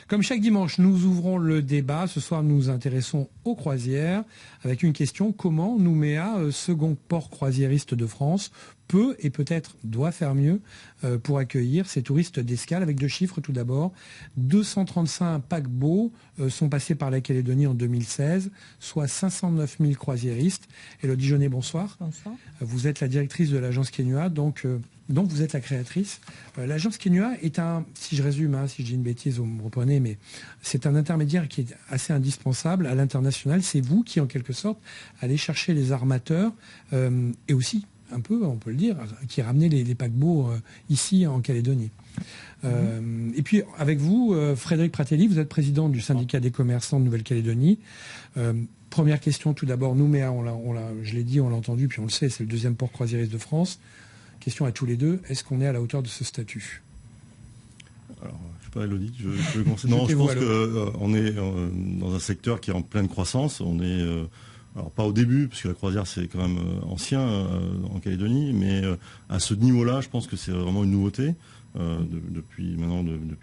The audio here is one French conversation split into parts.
Comme chaque dimanche, nous ouvrons le débat. Ce soir, nous nous intéressons aux croisières avec une question. Comment Nouméa, second port croisiériste de France, peut et peut-être doit faire mieux pour accueillir ces touristes d'escale, avec 2 chiffres tout d'abord. 235 paquebots sont passés par la Calédonie en 2016, soit 509 000 croisiéristes. Élodie Jaunet, bonsoir. Bonsoir. Vous êtes la directrice de l'agence Kenua, donc vous êtes la créatrice. L'agence Kenua est si je résume, si je dis une bêtise, vous me reprenez, mais c'est un intermédiaire qui est assez indispensable à l'international. C'est vous qui, en quelque sorte, allez chercher les armateurs et aussi, un peu, on peut le dire, qui ramenez les paquebots ici en Calédonie. Et puis, avec vous, Frédéric Pratelli, vous êtes président du syndicat des commerçants de Nouvelle-Calédonie. Première question, tout d'abord, Nouméa, je l'ai dit, on l'a entendu, puis on le sait, c'est le 2e port croisiériste de France. Question à tous les deux, est-ce qu'on est à la hauteur de ce statut? Alors, je ne sais pas, Élodie, je vais commencer. Non, je pense qu'on est dans un secteur qui est en pleine croissance. On est, alors pas au début, parce que la croisière c'est quand même ancien en Calédonie, mais à ce niveau-là, je pense que c'est vraiment une nouveauté depuis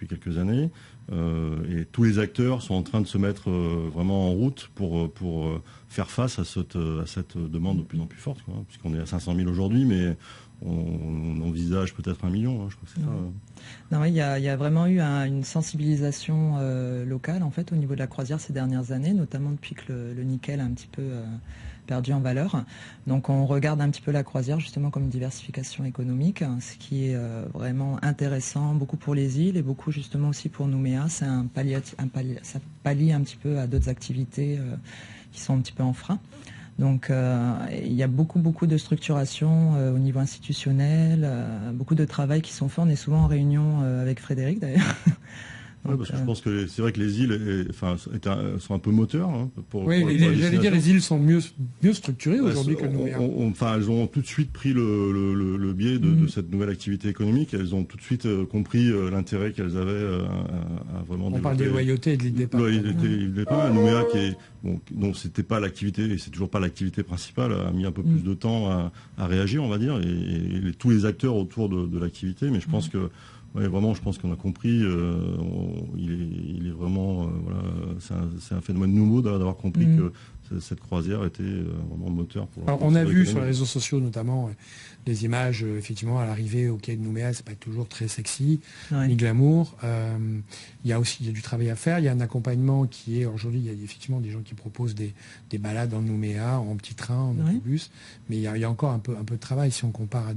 quelques années. Et tous les acteurs sont en train de se mettre vraiment en route pour faire face à cette demande de plus en plus forte, puisqu'on est à 500 000 aujourd'hui, mais on envisage peut-être 1 million, je crois que c'est ça. Non, il y a vraiment eu une sensibilisation locale en fait au niveau de la croisière ces dernières années, notamment depuis que le nickel a un petit peu perdu en valeur. Donc on regarde un petit peu la croisière justement comme une diversification économique, ce qui est vraiment intéressant, beaucoup pour les îles et beaucoup justement aussi pour Nouméa. C'est ça pallie un petit peu à d'autres activités qui sont un petit peu en frein. Donc il y a beaucoup de structuration au niveau institutionnel, beaucoup de travail qui sont faits. On est souvent en réunion avec Frédéric d'ailleurs. Oui, parce que je pense que c'est vrai que les îles sont un peu moteurs. J'allais dire les îles sont mieux structurées aujourd'hui que Nouméa. Elles ont tout de suite pris le biais de cette nouvelle activité économique. Elles ont tout de suite compris l'intérêt qu'elles avaient à vraiment développer. On parle des loyautés et de l'île des Pins. L'île des Pins, Nouméa, dont c'était pas l'activité, et c'est toujours pas l'activité principale, a mis un peu plus de temps à réagir, on va dire, et tous les acteurs autour de l'activité. Mais je pense que vraiment, je pense qu'on a compris. Il est vraiment, c'est un phénomène nouveau d'avoir compris que cette croisière était vraiment moteur. On a vu sur les réseaux sociaux notamment des images, effectivement, à l'arrivée au quai de Nouméa, c'est pas toujours très sexy, ni glamour. Il y a du travail à faire. Il y a un accompagnement qui est aujourd'hui, il y a effectivement des gens qui proposent des balades en Nouméa, en petit train, en autobus, mais il y a encore un peu de travail si on compare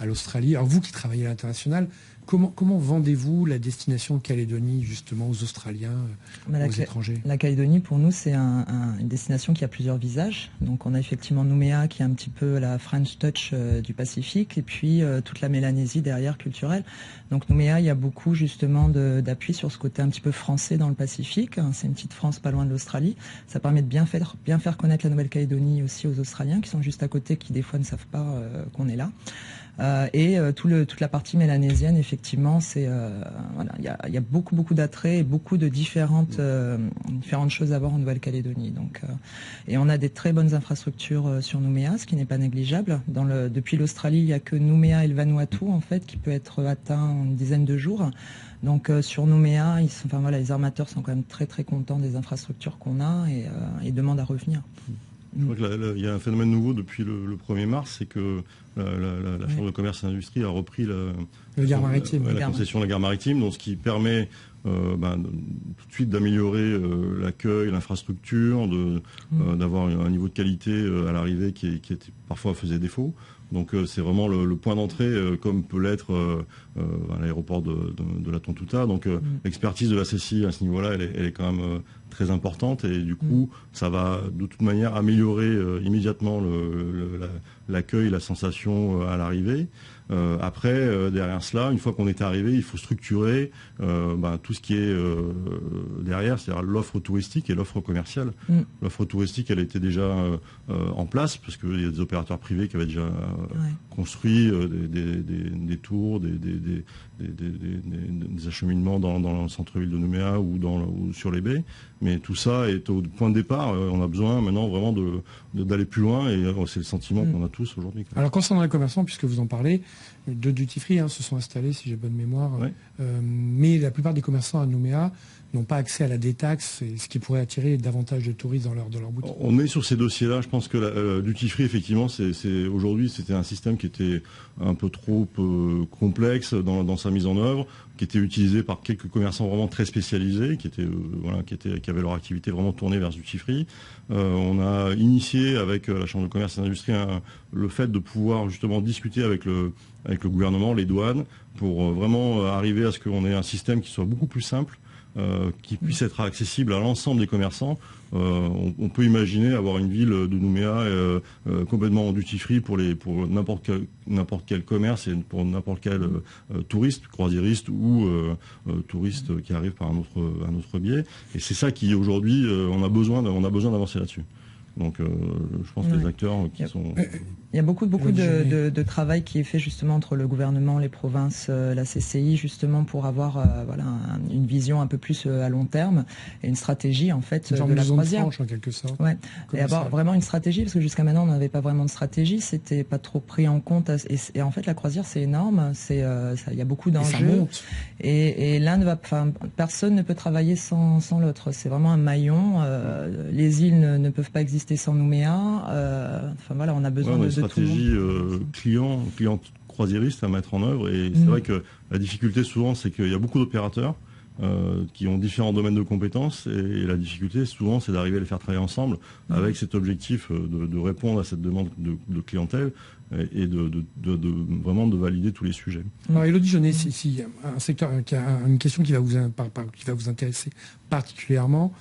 à l'Australie. Alors vous qui travaillez à l'international, comment vendez-vous la destination Calédonie justement aux Australiens, aux étrangers? La Calédonie pour nous c'est une destination qui a plusieurs visages. Donc on a effectivement Nouméa qui est un petit peu la French touch du Pacifique et puis toute la Mélanésie derrière culturelle. Donc Nouméa, il y a beaucoup justement d'appui sur ce côté un petit peu français dans le Pacifique. C'est une petite France pas loin de l'Australie. Ça permet de bien faire connaître la Nouvelle-Calédonie aussi aux Australiens qui sont juste à côté, qui des fois ne savent pas qu'on est là. Toute la partie mélanésienne, effectivement, c'est il y a beaucoup d'attraits et beaucoup de différentes choses à voir en Nouvelle-Calédonie. Donc, et on a des très bonnes infrastructures sur Nouméa, ce qui n'est pas négligeable. Depuis l'Australie, il n'y a que Nouméa et le Vanuatu en fait qui peut être atteint en une dizaine de jours. Donc sur Nouméa, les armateurs sont quand même très contents des infrastructures qu'on a et demandent à revenir. Je crois qu'il y a un phénomène nouveau depuis le 1er mars, c'est que la Chambre de commerce et d'industrie a repris la concession de la gare maritime, donc ce qui permet tout de suite d'améliorer l'accueil, l'infrastructure, d'avoir un niveau de qualité à l'arrivée qui parfois faisait défaut. Donc c'est vraiment le point d'entrée comme peut l'être à l'aéroport de la Tontouta. Donc l'expertise de la CCI à ce niveau-là, elle est quand même très importante et du coup ça va de toute manière améliorer immédiatement l'accueil, la sensation à l'arrivée. Après, derrière cela, une fois qu'on est arrivé, il faut structurer tout ce qui est derrière, c'est-à-dire l'offre touristique et l'offre commerciale. L'offre touristique, elle était déjà en place, parce qu'il y a des opérateurs privés qui avaient déjà construit des tours, des acheminements dans le centre-ville de Nouméa ou sur les baies. Mais tout ça est au point de départ. On a besoin maintenant vraiment d'aller plus loin et c'est le sentiment qu'on a tous aujourd'hui. Alors concernant les commerçants, puisque vous en parlez, de duty-free se sont installés, si j'ai bonne mémoire. Ouais. Mais la plupart des commerçants à Nouméa n'ont pas accès à la détaxe, ce qui pourrait attirer davantage de touristes dans leur boutique. On est sur ces dossiers-là. Je pense que la duty-free, effectivement, aujourd'hui, c'était un système qui était un peu trop complexe dans sa mise en œuvre, qui était utilisé par quelques commerçants vraiment très spécialisés, qui avaient leur activité vraiment tournée vers ce duty-free. On a initié avec la Chambre de commerce et d'industrie le fait de pouvoir justement discuter avec le gouvernement, les douanes, pour vraiment arriver à ce qu'on ait un système qui soit beaucoup plus simple, qui puisse être accessible à l'ensemble des commerçants. On peut imaginer avoir une ville de Nouméa complètement en duty-free pour n'importe quel commerce et pour n'importe quel touriste, croisiériste ou touriste qui arrive par un autre biais. Et c'est ça qui aujourd'hui on a besoin d'avancer là-dessus. Donc je pense que les acteurs qui sont... Il y a beaucoup de travail qui est fait justement entre le gouvernement, les provinces, la CCI, justement pour avoir une vision un peu plus à long terme et une stratégie en fait de la croisière. Franche, en quelque sorte. Ouais. Et avoir vraiment une stratégie, parce que jusqu'à maintenant on n'avait pas vraiment de stratégie, c'était pas trop pris en compte. Et en fait la croisière c'est énorme, il y a beaucoup d'enjeux. Et personne ne peut travailler sans l'autre. C'est vraiment un maillon. Les îles ne peuvent pas exister sans Nouméa. On a besoin de stratégie client croisiériste à mettre en œuvre. Et c'est vrai que la difficulté souvent, c'est qu'il y a beaucoup d'opérateurs qui ont différents domaines de compétences. Et la difficulté souvent, c'est d'arriver à les faire travailler ensemble avec cet objectif de répondre à cette demande de clientèle et vraiment de valider tous les sujets. Alors Élodie Jeunet, si un secteur qui a une question qui va vous intéresser particulièrement,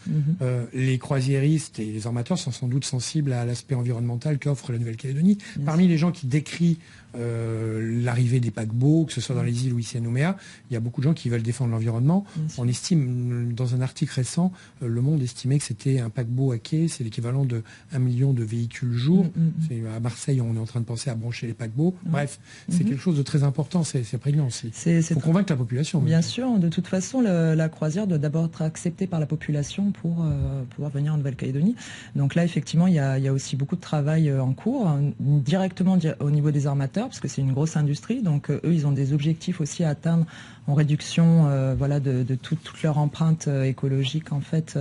les croisiéristes et les armateurs sont sans doute sensibles à l'aspect environnemental qu'offre la Nouvelle-Calédonie. Parmi les gens qui décrient l'arrivée des paquebots, que ce soit dans les îles ou ici à Nouméa, il y a beaucoup de gens qui veulent défendre l'environnement. On estime, dans un article récent, Le Monde estimait que c'était un paquebot à quai, c'est l'équivalent de 1 million de véhicules jour. À Marseille, on est en train de penser à brancher les paquebots. Bref, c'est quelque chose de très important, c'est prégnant aussi. Il faut convaincre la population. Bien sûr, de toute façon, la croisière doit d'abord être acceptée par la population pour pouvoir venir en Nouvelle-Calédonie. Donc là, effectivement, il y a aussi beaucoup de travail en cours, directement au niveau des armateurs, parce que c'est une grosse industrie. Donc eux, ils ont des objectifs aussi à atteindre en réduction de toute leur empreinte écologique en fait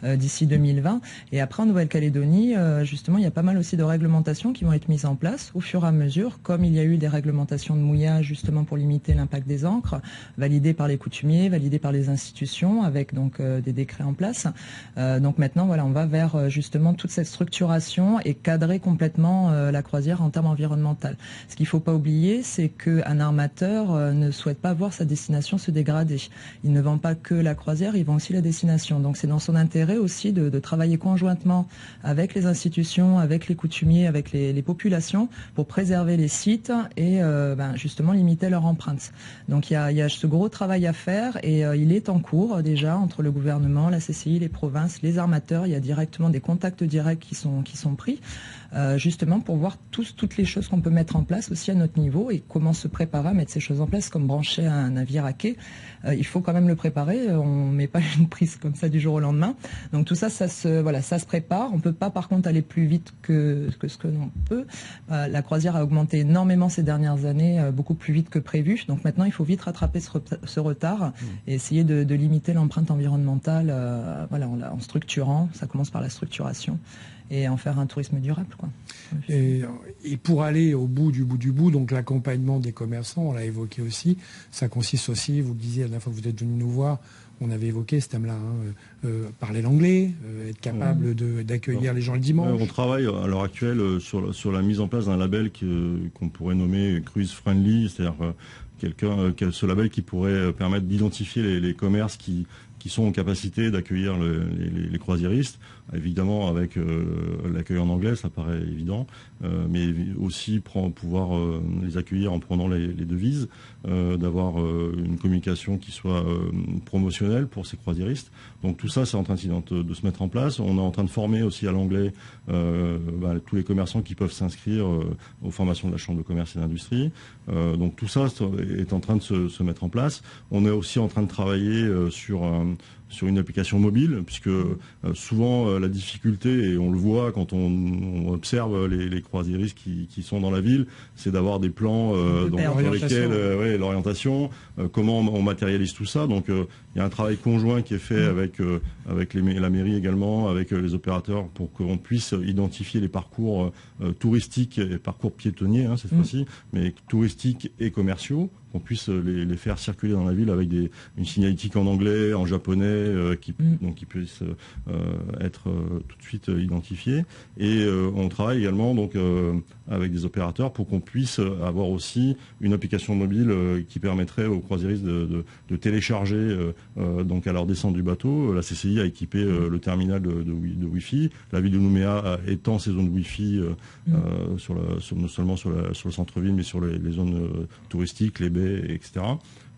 d'ici 2020. Et après en Nouvelle-Calédonie, justement, il y a pas mal aussi de réglementations qui vont être mises en place au fur et à mesure, comme il y a eu des réglementations de mouillage justement pour limiter l'impact des ancres, validées par les coutumiers, validées par les institutions, avec donc des décrets en place. Donc maintenant, on va vers justement toute cette structuration et cadrer complètement la croisière en termes environnementaux. Ce qu'il ne faut pas oublier, c'est qu'un armateur ne souhaite pas voir sa destination se dégrader. Il ne vend pas que la croisière, il vend aussi la destination. Donc c'est dans son intérêt aussi de travailler conjointement avec les institutions, avec les coutumiers, avec les populations pour préserver les sites et justement limiter leur empreinte. Donc il y a ce gros travail à faire et il est en cours déjà entre le gouvernement, la CCI, les provinces, les armateurs. Il y a directement des contacts directs qui sont pris justement pour voir toutes les choses qu'on peut mettre en place aussi à notre niveau et comment se préparer à mettre ces choses en place, comme brancher un navire à quai. Il faut quand même le préparer, on ne met pas une prise comme ça du jour au lendemain. Donc tout ça, ça se prépare. On ne peut pas par contre aller plus vite que ce que l'on peut. La croisière a augmenté énormément ces dernières années, beaucoup plus vite que prévu. Donc maintenant, il faut vite rattraper ce retard et essayer de limiter l'empreinte environnementale en structurant. Ça commence par la structuration et en faire un tourisme durable, quoi. Et pour aller au bout du bout, donc l'accompagnement des commerçants, on l'a évoqué aussi, ça consiste aussi, vous le disiez la dernière fois que vous êtes venu nous voir, on avait évoqué ce thème-là, parler l'anglais, être capable d'accueillir les gens le dimanche. On travaille à l'heure actuelle sur la mise en place d'un label qu'on pourrait nommer Cruise Friendly, c'est-à-dire ce label qui pourrait permettre d'identifier les commerces qui sont en capacité d'accueillir les croisiéristes. Évidemment, avec l'accueil en anglais, ça paraît évident, mais aussi pouvoir les accueillir en prenant les devises, d'avoir une communication qui soit promotionnelle pour ces croisiéristes. Donc tout ça, c'est en train de se mettre en place. On est en train de former aussi à l'anglais tous les commerçants qui peuvent s'inscrire aux formations de la Chambre de commerce et d'industrie. Donc tout ça est en train de se mettre en place. On est aussi en train de travailler sur une application mobile, puisque souvent la difficulté, et on le voit quand on observe les croisiéristes qui sont dans la ville, c'est d'avoir des plans dans lesquels l'orientation, comment on matérialise tout ça. Donc il y a un travail conjoint qui est fait avec la mairie également, avec les opérateurs, pour qu'on puisse identifier les parcours touristiques et parcours piétonniers cette fois-ci, mais touristiques et commerciaux, qu'on puisse les faire circuler dans la ville avec une signalétique en anglais, en japonais, qui puissent être tout de suite identifiés. Et on travaille également donc avec des opérateurs pour qu'on puisse avoir aussi une application mobile qui permettrait aux croisiéristes de télécharger donc à leur descente du bateau. La CCI a équipé le terminal de Wi-Fi. La ville de Nouméa étend ses zones Wi-Fi non seulement sur le centre-ville, mais sur les zones touristiques, les baies, etc.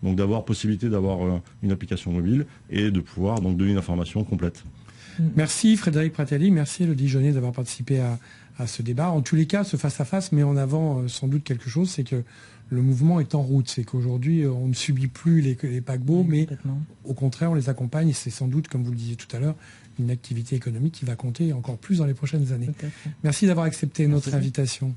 Donc d'avoir possibilité d'avoir une application mobile et de pouvoir donc donner une information complète. Merci Frédéric Pratelli, merci Elodie Jaunet d'avoir participé à ce débat. En tous les cas, ce face-à-face met en avant sans doute quelque chose, c'est que le mouvement est en route. C'est qu'aujourd'hui, on ne subit plus les paquebots, mais au contraire, on les accompagne. Et c'est sans doute, comme vous le disiez tout à l'heure, une activité économique qui va compter encore plus dans les prochaines années. Merci d'avoir accepté notre invitation.